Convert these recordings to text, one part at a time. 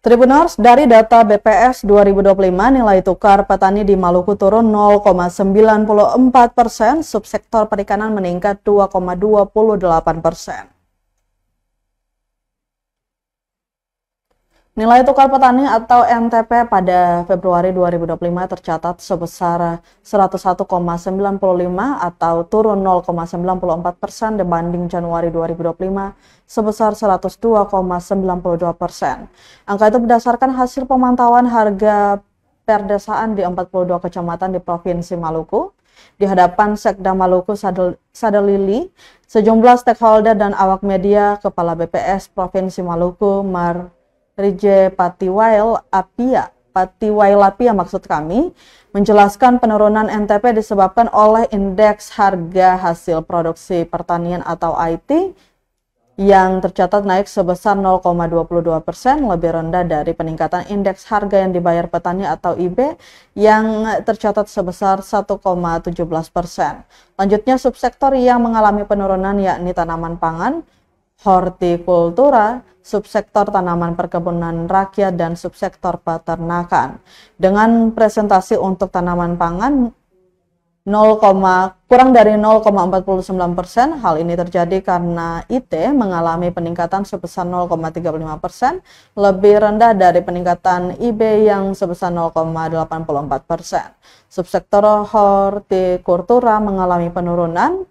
Tribuners, dari data BPS 2025, nilai tukar petani di Maluku turun 0,94%, subsektor perikanan meningkat 2,28%. Nilai tukar petani atau NTP pada Februari 2025 tercatat sebesar 101,95 atau turun 0,94% dibanding Januari 2025 sebesar 102,92%. Angka itu berdasarkan hasil pemantauan harga perdesaan di 42 kecamatan di Provinsi Maluku. Di hadapan Sekda Maluku Sadalili, sejumlah stakeholder dan awak media, Kepala BPS Provinsi Maluku Rije Patiwailapia maksud kami, menjelaskan penurunan NTP disebabkan oleh indeks harga hasil produksi pertanian atau IT yang tercatat naik sebesar 0,22%, lebih rendah dari peningkatan indeks harga yang dibayar petani atau IB yang tercatat sebesar 1,17%. Lanjutnya, subsektor yang mengalami penurunan yakni tanaman pangan, hortikultura, subsektor tanaman perkebunan rakyat, dan subsektor peternakan. Dengan presentasi untuk tanaman pangan kurang dari 0,49%, hal ini terjadi karena IT mengalami peningkatan sebesar 0,35%, lebih rendah dari peningkatan IB yang sebesar 0,84%. Subsektor hortikultura mengalami penurunan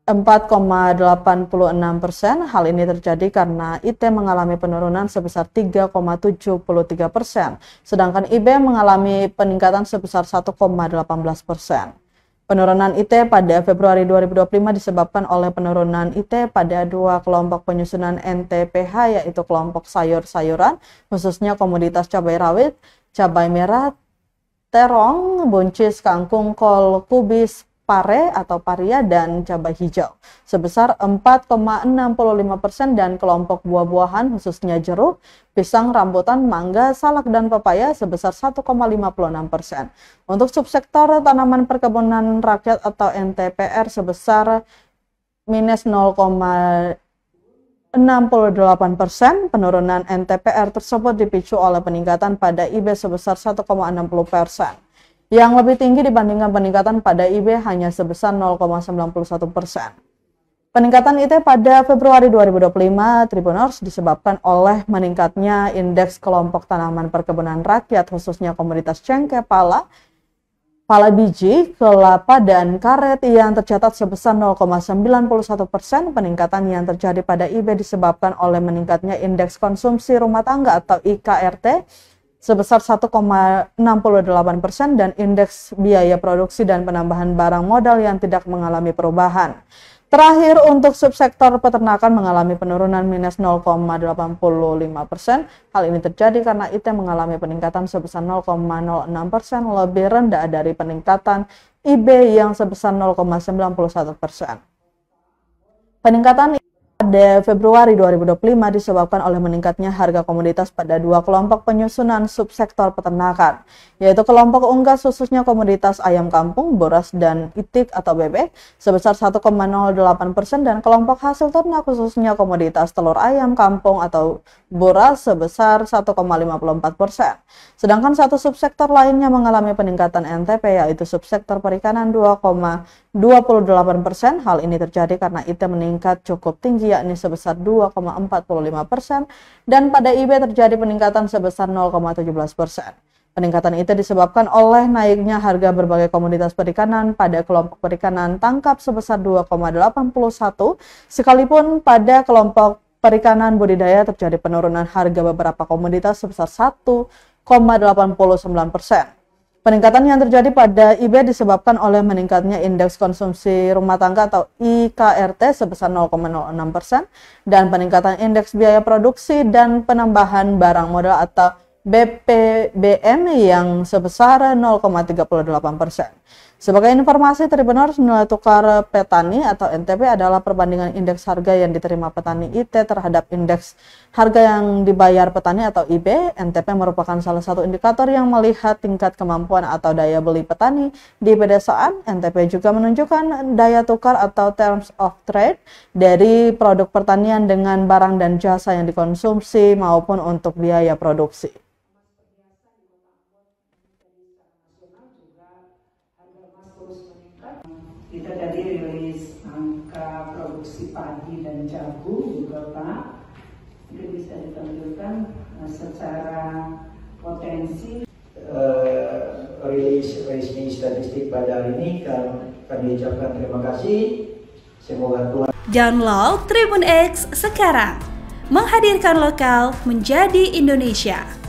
4,86%. Hal ini terjadi karena IT mengalami penurunan sebesar 3,73%, sedangkan IB mengalami peningkatan sebesar 1,18%. Penurunan IT pada Februari 2025 disebabkan oleh penurunan IT pada dua kelompok penyusunan NTPH, yaitu kelompok sayur-sayuran, khususnya komoditas cabai rawit, cabai merah, terong, buncis, kangkung, kol, kubis, pare atau paria, dan cabai hijau sebesar 4,65%, dan kelompok buah-buahan khususnya jeruk, pisang, rambutan, mangga, salak, dan pepaya sebesar 1,56%. Untuk subsektor tanaman perkebunan rakyat atau NTPR sebesar minus 0,68%. Penurunan NTPR tersebut dipicu oleh peningkatan pada IB sebesar 1,60%. yang lebih tinggi dibandingkan peningkatan pada IB hanya sebesar 0,91%. Peningkatan IT pada Februari 2025 Tribuners disebabkan oleh meningkatnya indeks kelompok tanaman perkebunan rakyat, khususnya komoditas cengkeh, pala biji, kelapa, dan karet yang tercatat sebesar 0,91%. Peningkatan yang terjadi pada IB disebabkan oleh meningkatnya indeks konsumsi rumah tangga atau IKRT sebesar 1,68% dan indeks biaya produksi dan penambahan barang modal yang tidak mengalami perubahan. Terakhir, untuk subsektor peternakan mengalami penurunan minus 0,85%. Hal ini terjadi karena IT mengalami peningkatan sebesar 0,06%, lebih rendah dari peningkatan IB yang sebesar 0,91%. Peningkatan pada Februari 2025 disebabkan oleh meningkatnya harga komoditas pada dua kelompok penyusunan subsektor peternakan, yaitu kelompok unggas khususnya komoditas ayam kampung, beras, dan itik atau bebek sebesar 1,08% dan kelompok hasil ternak khususnya komoditas telur ayam kampung atau beras sebesar 1,54%. Sedangkan satu subsektor lainnya mengalami peningkatan NTP, yaitu subsektor perikanan 2,28%. Hal ini terjadi karena IT meningkat cukup tinggi, yakni sebesar 2,45%, dan pada IB terjadi peningkatan sebesar 0,17%. Peningkatan itu disebabkan oleh naiknya harga berbagai komoditas perikanan pada kelompok perikanan tangkap sebesar 2,81, sekalipun pada kelompok perikanan budidaya terjadi penurunan harga beberapa komoditas sebesar 1,89%. Peningkatan yang terjadi pada IB disebabkan oleh meningkatnya indeks konsumsi rumah tangga atau IKRT sebesar 0,06% dan peningkatan indeks biaya produksi dan penambahan barang modal atau BPBM yang sebesar 0,38%. Sebagai informasi, Tribuners, nilai tukar petani atau NTP adalah perbandingan indeks harga yang diterima petani IT terhadap indeks harga yang dibayar petani atau IB. NTP merupakan salah satu indikator yang melihat tingkat kemampuan atau daya beli petani di pedesaan. NTP juga menunjukkan daya tukar atau terms of trade dari produk pertanian dengan barang dan jasa yang dikonsumsi maupun untuk biaya produksi. Kita tadi rilis angka produksi padi dan jagung juga Pak. Mungkin bisa ditampilkan secara potensi. Rilis resmi statistik pada hari ini kami ucapkan terima kasih. Semoga Tuhan. Download Tribun X sekarang, menghadirkan lokal menjadi Indonesia.